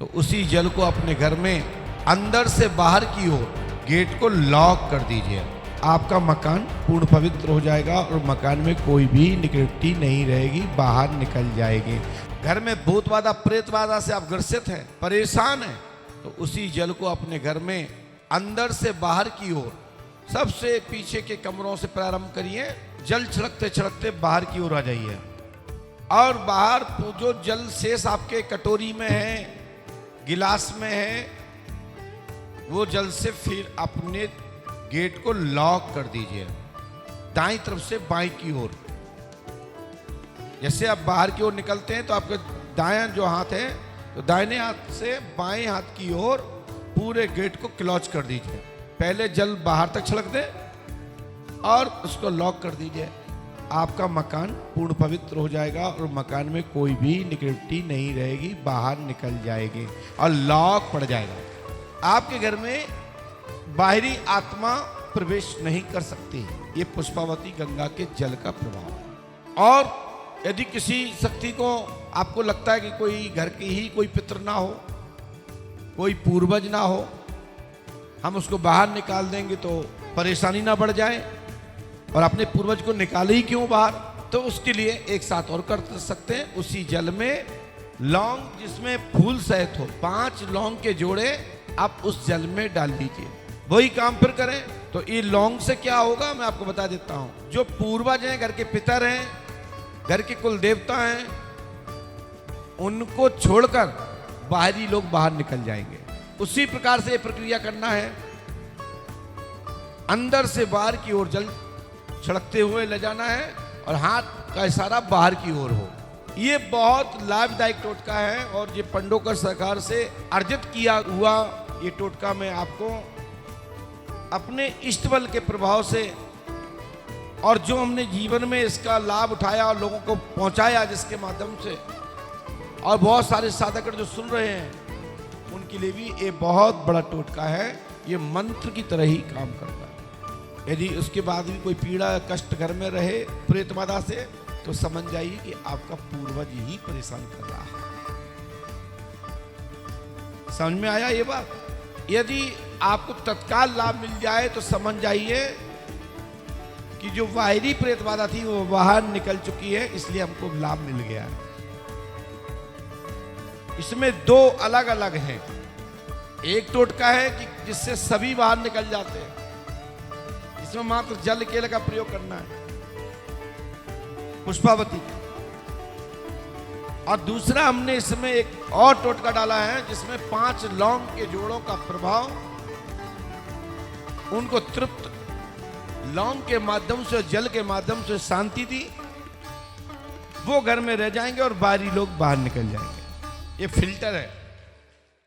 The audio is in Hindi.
तो उसी जल को अपने घर में अंदर से बाहर की ओर गेट को लॉक कर दीजिए। आपका मकान पूर्ण पवित्र हो जाएगा और मकान में कोई भी निगेटिविटी नहीं रहेगी, बाहर निकल जाएगी। घर में भूत बाधा प्रेत बाधा से आप ग्रसित हैं, परेशान हैं, तो उसी जल को अपने घर में अंदर से बाहर की ओर सबसे पीछे के कमरों से प्रारंभ करिए। जल छिड़कते छिड़कते बाहर की ओर आ जाइए और बाहर जो जल शेष आपके कटोरी में है, गिलास में है, वो जल से फिर अपने गेट को लॉक कर दीजिए दाईं तरफ से बाईं की ओर। जैसे आप बाहर की ओर निकलते हैं तो आपका दायां जो हाथ है तो दाहिने हाथ से बाएं हाथ की ओर पूरे गेट को क्लोज कर दीजिए। पहले जल बाहर तक छिड़क दें और उसको लॉक कर दीजिए। आपका मकान पूर्ण पवित्र हो जाएगा और मकान में कोई भी निगेटिविटी नहीं रहेगी, बाहर निकल जाएगी और लॉक पड़ जाएगा। आपके घर में बाहरी आत्मा प्रवेश नहीं कर सकती। ये पुष्पावती गंगा के जल का प्रभाव है। और यदि किसी शक्ति को आपको लगता है कि कोई घर की ही कोई पितर ना हो, कोई पूर्वज ना हो, हम उसको बाहर निकाल देंगे तो परेशानी ना बढ़ जाए और अपने पूर्वज को निकाले ही क्यों बाहर, तो उसके लिए एक साथ और कर सकते हैं। उसी जल में लौंग जिसमें फूल सहित हो 5 लौंग के जोड़े आप उस जल में डाल दीजिए। वही काम फिर करें तो ये लौंग से क्या होगा मैं आपको बता देता हूं। जो पूर्वज हैं, घर के पितर हैं, घर के कुल देवता हैं, उनको छोड़कर बाहरी लोग बाहर निकल जाएंगे। उसी प्रकार से ये प्रक्रिया करना है। अंदर से बाहर की ओर जल छिड़कते हुए ले जाना है और हाथ का इशारा बाहर की ओर हो। ये बहुत लाभदायक टोटका है और ये पंडोकर सरकार से अर्जित किया हुआ ये टोटका मैं आपको अपने इष्ट बल के प्रभाव से और जो हमने जीवन में इसका लाभ उठाया और लोगों को पहुंचाया जिसके माध्यम से, और बहुत सारे साधक जो सुन रहे हैं उनके लिए भी ये बहुत बड़ा टोटका है। ये मंत्र की तरह ही काम करता है। यदि उसके बाद भी कोई पीड़ा कष्ट घर में रहे प्रेत बाधा से, तो समझ जाइए कि आपका पूर्वज ही परेशान कर रहा है। समझ में आया ये बात? यदि आपको तत्काल लाभ मिल जाए तो समझ जाइए कि जो बाहरी प्रेत बाधा थी वो बाहर निकल चुकी है, इसलिए हमको लाभ मिल गया है। इसमें 2 अलग अलग हैं। एक टोटका है कि जिससे सभी बाहर निकल जाते हैं, इसमें मात्र जल केले का प्रयोग करना है, पुष्पावती। और दूसरा हमने इसमें एक और टोटका डाला है जिसमें 5 लौंग के जोड़ों का प्रभाव उनको तृप्त लौंग के माध्यम से, जल के माध्यम से शांति दी, वो घर में रह जाएंगे और बाहरी लोग बाहर निकल जाएंगे। ये फिल्टर है।